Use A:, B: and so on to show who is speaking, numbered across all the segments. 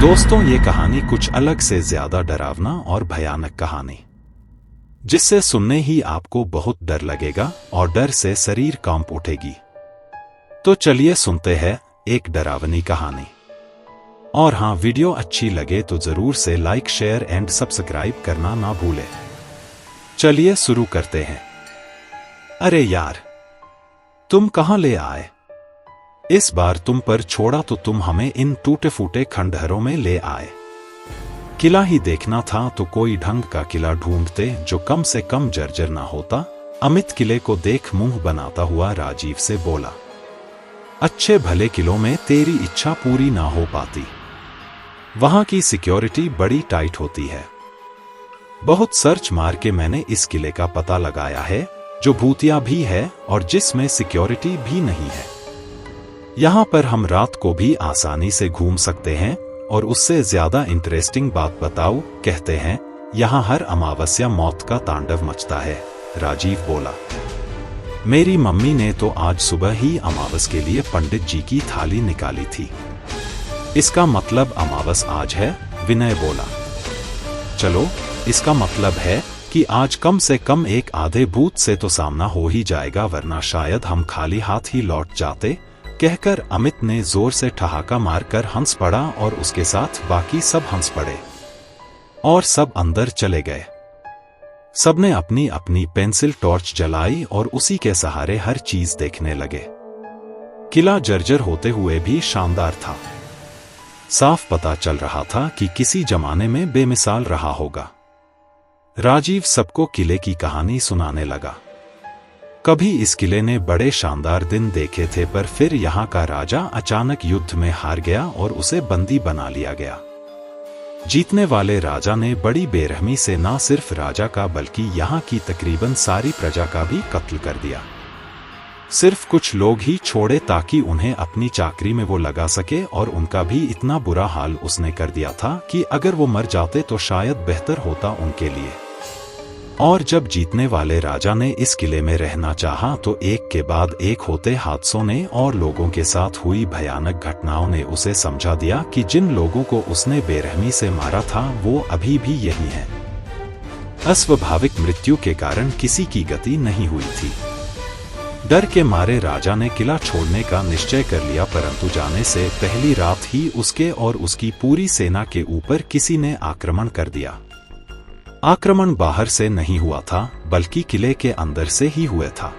A: दोस्तों, ये कहानी कुछ अलग से ज्यादा डरावना और भयानक कहानी, जिससे सुनने ही आपको बहुत डर लगेगा और डर से शरीर कांप उठेगी। तो चलिए सुनते हैं एक डरावनी कहानी। और हाँ, वीडियो अच्छी लगे तो जरूर से लाइक, शेयर एंड सब्सक्राइब करना ना भूलें। चलिए शुरू करते हैं। अरे यार, तुम कहां ले आए? इस बार तुम पर छोड़ा तो तुम हमें इन टूटे फूटे खंडहरों में ले आए। किला ही देखना था तो कोई ढंग का किला ढूंढते जो कम से कम जर्जर ना होता। अमित किले को देख मुंह बनाता हुआ राजीव से बोला। अच्छे भले किलों में तेरी इच्छा पूरी ना हो पाती। वहां की सिक्योरिटी बड़ी टाइट होती है। बहुत सर्च मार के मैंने इस किले का पता लगाया है, जो भूतिया भी है और जिसमें सिक्योरिटी भी नहीं है। यहाँ पर हम रात को भी आसानी से घूम सकते हैं। और उससे ज्यादा इंटरेस्टिंग बात बताऊं, कहते हैं यहाँ हर अमावस्या मौत का तांडव मचता है। राजीव बोला। मेरी मम्मी ने तो आज सुबह ही अमावस के लिए पंडित जी की थाली निकाली थी। इसका मतलब अमावस आज है, विनय बोला। चलो, इसका मतलब है कि आज कम से कम एक आधे भूत से तो सामना हो ही जाएगा, वरना शायद हम खाली हाथ ही लौट जाते। कहकर अमित ने जोर से ठहाका मारकर हंस पड़ा और उसके साथ बाकी सब हंस पड़े और सब अंदर चले गए। सबने अपनी अपनी पेंसिल टॉर्च जलाई और उसी के सहारे हर चीज देखने लगे। किला जर्जर होते हुए भी शानदार था। साफ पता चल रहा था कि किसी जमाने में बेमिसाल रहा होगा। राजीव सबको किले की कहानी सुनाने लगा। कभी इस किले ने बड़े शानदार दिन देखे थे, पर फिर यहाँ का राजा अचानक युद्ध में हार गया और उसे बंदी बना लिया गया। जीतने वाले राजा ने बड़ी बेरहमी से न सिर्फ राजा का बल्कि यहाँ की तकरीबन सारी प्रजा का भी कत्ल कर दिया। सिर्फ कुछ लोग ही छोड़े ताकि उन्हें अपनी चाकरी में वो लगा सके, और उनका भी इतना बुरा हाल उसने कर दिया था कि अगर वो मर जाते तो शायद बेहतर होता उनके लिए। और जब जीतने वाले राजा ने इस किले में रहना चाहा तो एक के बाद एक होते हादसों ने और लोगों के साथ हुई भयानक घटनाओं ने उसे समझा दिया कि जिन लोगों को उसने बेरहमी से मारा था वो अभी भी यही हैं। अस्वाभाविक मृत्यु के कारण किसी की गति नहीं हुई थी। डर के मारे राजा ने किला छोड़ने का निश्चय कर लिया, परंतु जाने से पहली रात ही उसके और उसकी पूरी सेना के ऊपर किसी ने आक्रमण कर दिया। आक्रमण बाहर से नहीं हुआ था, बल्कि किले के अंदर से ही हुआ था।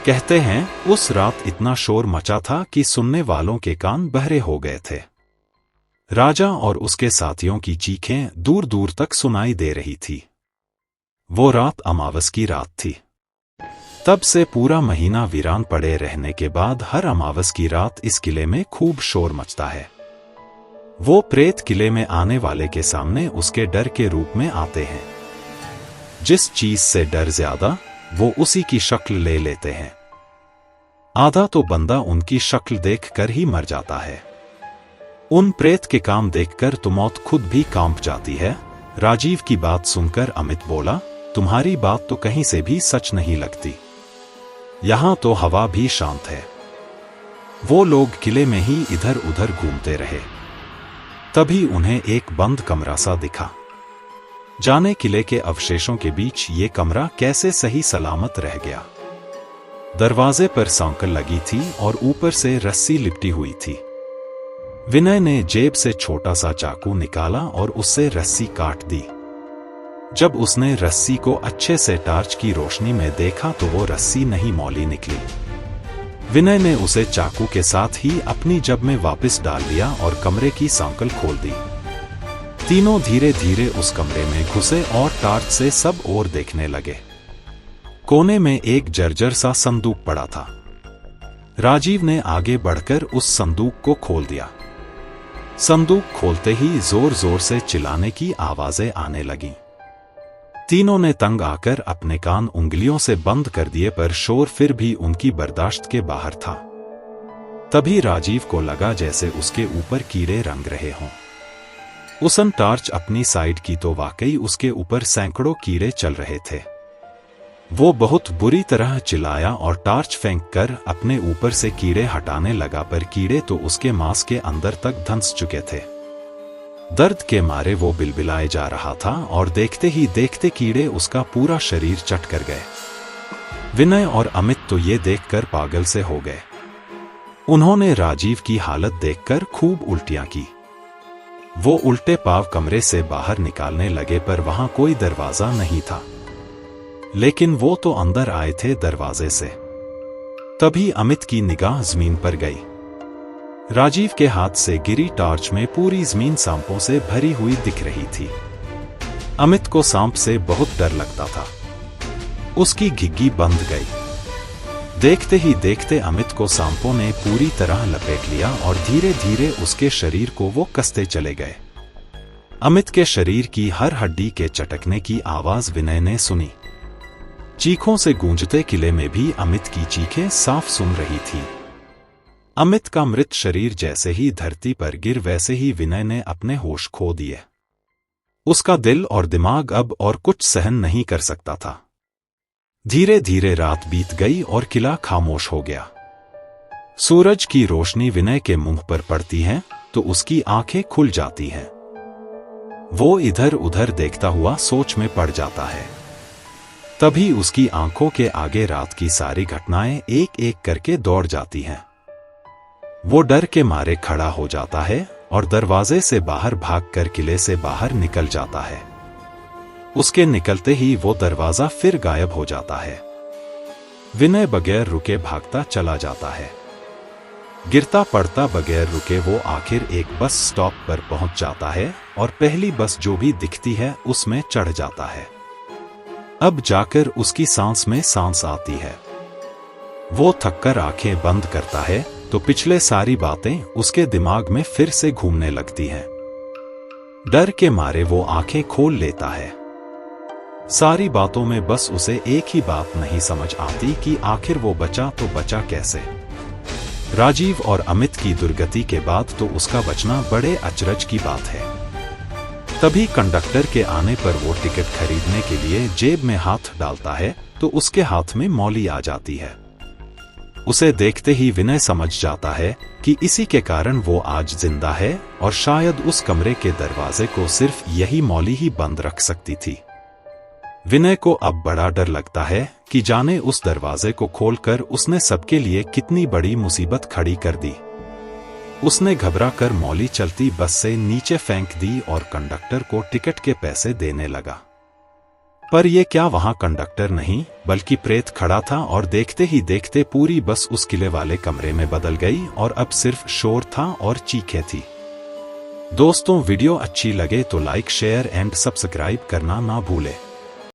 A: कहते हैं उस रात इतना शोर मचा था कि सुनने वालों के कान बहरे हो गए थे। राजा और उसके साथियों की चीखें दूर दूर तक सुनाई दे रही थी। वो रात अमावस की रात थी। तब से पूरा महीना वीरान पड़े रहने के बाद हर अमावस की रात इस किले में खूब शोर मचता है। वो प्रेत किले में आने वाले के सामने उसके डर के रूप में आते हैं। जिस चीज से डर ज्यादा, वो उसी की शक्ल ले लेते हैं। आधा तो बंदा उनकी शक्ल देखकर ही मर जाता है। उन प्रेत के काम देखकर तो मौत खुद भी कांप जाती है। राजीव की बात सुनकर अमित बोला, तुम्हारी बात तो कहीं से भी सच नहीं लगती। यहां तो हवा भी शांत है। वो लोग किले में ही इधर उधर घूमते रहे। तभी उन्हें एक बंद कमरा सा दिखा। जाने किले के अवशेषों के बीच ये कमरा कैसे सही सलामत रह गया। दरवाजे पर सांकल लगी थी और ऊपर से रस्सी लिपटी हुई थी। विनय ने जेब से छोटा सा चाकू निकाला और उससे रस्सी काट दी। जब उसने रस्सी को अच्छे से टार्च की रोशनी में देखा तो वो रस्सी नहीं मौली निकली। विनय ने उसे चाकू के साथ ही अपनी जेब में वापस डाल दिया और कमरे की सांकल खोल दी। तीनों धीरे धीरे उस कमरे में घुसे और टार्च से सब ओर देखने लगे। कोने में एक जर्जर सा संदूक पड़ा था। राजीव ने आगे बढ़कर उस संदूक को खोल दिया। संदूक खोलते ही जोर जोर से चिल्लाने की आवाजें आने लगीं। तीनों ने तंग आकर अपने कान उंगलियों से बंद कर दिए, पर शोर फिर भी उनकी बर्दाश्त के बाहर था। तभी राजीव को लगा जैसे उसके ऊपर कीड़े रंग रहे हों। उसने टार्च अपनी साइड की तो वाकई उसके ऊपर सैकड़ों कीड़े चल रहे थे। वो बहुत बुरी तरह चिल्लाया और टार्च फेंककर अपने ऊपर से कीड़े हटाने लगा, पर कीड़े तो उसके मांस के अंदर तक धंस चुके थे। दर्द के मारे वो बिलबिलाए जा रहा था और देखते ही देखते कीड़े उसका पूरा शरीर चट कर गए। विनय और अमित तो ये देखकर पागल से हो गए। उन्होंने राजीव की हालत देखकर खूब उल्टियां की। वो उल्टे पांव कमरे से बाहर निकालने लगे पर वहां कोई दरवाजा नहीं था। लेकिन वो तो अंदर आए थे दरवाजे से। तभी अमित की निगाह जमीन पर गई। राजीव के हाथ से गिरी टॉर्च में पूरी जमीन सांपों से भरी हुई दिख रही थी। अमित को सांप से बहुत डर लगता था। उसकी घिग्गी बंध गई। देखते ही देखते अमित को सांपों ने पूरी तरह लपेट लिया और धीरे धीरे उसके शरीर को वो कसते चले गए। अमित के शरीर की हर हड्डी के चटकने की आवाज विनय ने सुनी। चीखों से गूंजते किले में भी अमित की चीखें साफ सुन रही थी। अमित का मृत शरीर जैसे ही धरती पर गिर वैसे ही विनय ने अपने होश खो दिए। उसका दिल और दिमाग अब और कुछ सहन नहीं कर सकता था। धीरे धीरे रात बीत गई और किला खामोश हो गया। सूरज की रोशनी विनय के मुंह पर पड़ती है तो उसकी आंखें खुल जाती हैं। वो इधर उधर देखता हुआ सोच में पड़ जाता है। तभी उसकी आंखों के आगे रात की सारी घटनाएं एक एक करके दौड़ जाती हैं। वो डर के मारे खड़ा हो जाता है और दरवाजे से बाहर भागकर किले से बाहर निकल जाता है। उसके निकलते ही वो दरवाजा फिर गायब हो जाता है। विनय बगैर रुके भागता चला जाता है। गिरता पड़ता बगैर रुके वो आखिर एक बस स्टॉप पर पहुंच जाता है और पहली बस जो भी दिखती है उसमें चढ़ जाता है। अब जाकर उसकी सांस में सांस आती है। वो थककर आंखें बंद करता है तो पिछले सारी बातें उसके दिमाग में फिर से घूमने लगती हैं। डर के मारे वो आंखें खोल लेता है। सारी बातों में बस उसे एक ही बात नहीं समझ आती कि आखिर वो बचा तो बचा कैसे। राजीव और अमित की दुर्गति के बाद तो उसका बचना बड़े अचरज की बात है। तभी कंडक्टर के आने पर वो टिकट खरीदने के लिए जेब में हाथ डालता है तो उसके हाथ में मौली आ जाती है। उसे देखते ही विनय समझ जाता है कि इसी के कारण वो आज जिंदा है और शायद उस कमरे के दरवाजे को सिर्फ यही मौली ही बंद रख सकती थी। विनय को अब बड़ा डर लगता है कि जाने उस दरवाजे को खोलकर उसने सबके लिए कितनी बड़ी मुसीबत खड़ी कर दी। उसने घबराकर मौली चलती बस से नीचे फेंक दी और कंडक्टर को टिकट के पैसे देने लगा। पर यह क्या, वहां कंडक्टर नहीं बल्कि प्रेत खड़ा था और देखते ही देखते पूरी बस उस किले वाले कमरे में बदल गई और अब सिर्फ शोर था और चीखें थी। दोस्तों, वीडियो अच्छी लगे तो लाइक, शेयर एंड सब्सक्राइब करना ना भूले।